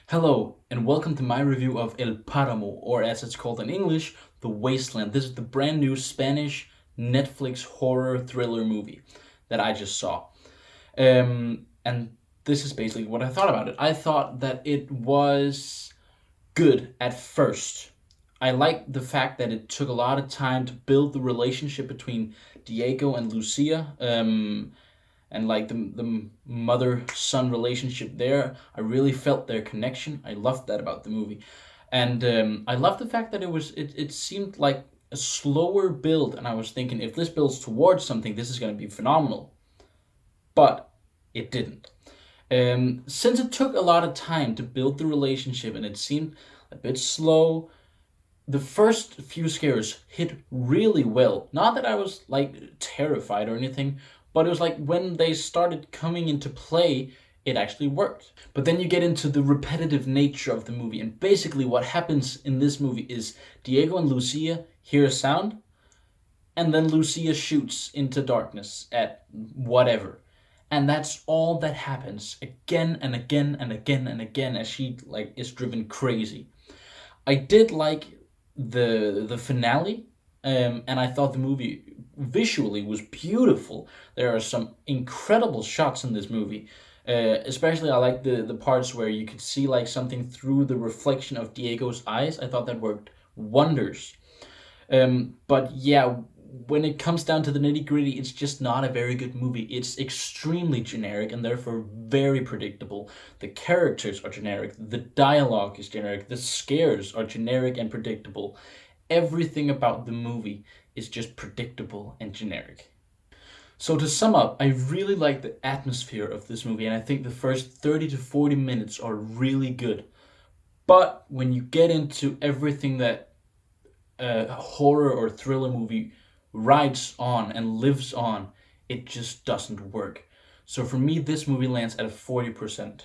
Hello, and welcome to my review of El Páramo, or as it's called in English, The Wasteland. This is the brand new Spanish Netflix horror thriller movie that I just saw. And this is basically what I thought about it. I thought that it was good at first. I liked the fact that it took a lot of time to build the relationship between Diego and Lucia. And like the mother son relationship there. I really felt their connection. I loved that about the movie, and I loved the fact that it seemed like a slower build, and I was thinking if this builds towards something, this is going to be phenomenal, but it didn't. Since it took a lot of time to build the relationship and it seemed a bit slow, the first few scares hit really well. Not that I was like terrified or anything, but it was like when they started coming into play, it actually worked. But then you get into the repetitive nature of the movie, and basically what happens in this movie is Diego and Lucia hear a sound, and then Lucia shoots into darkness at whatever. And that's all that happens again and again and again and again as she like is driven crazy. I did like the finale, and I thought the movie visually was beautiful. There are some incredible shots in this movie. Especially, I like the parts where you could see like something through the reflection of Diego's eyes. I thought that worked wonders. But yeah, when it comes down to the nitty gritty, it's just not a very good movie. It's extremely generic and therefore very predictable. The characters are generic, the dialogue is generic, the scares are generic and predictable. Everything about the movie is just predictable and generic. So to sum up, I really like the atmosphere of this movie, and I think the first 30 to 40 minutes are really good. But when you get into everything that a horror or thriller movie rides on and lives on, it just doesn't work. So for me, this movie lands at a 40%.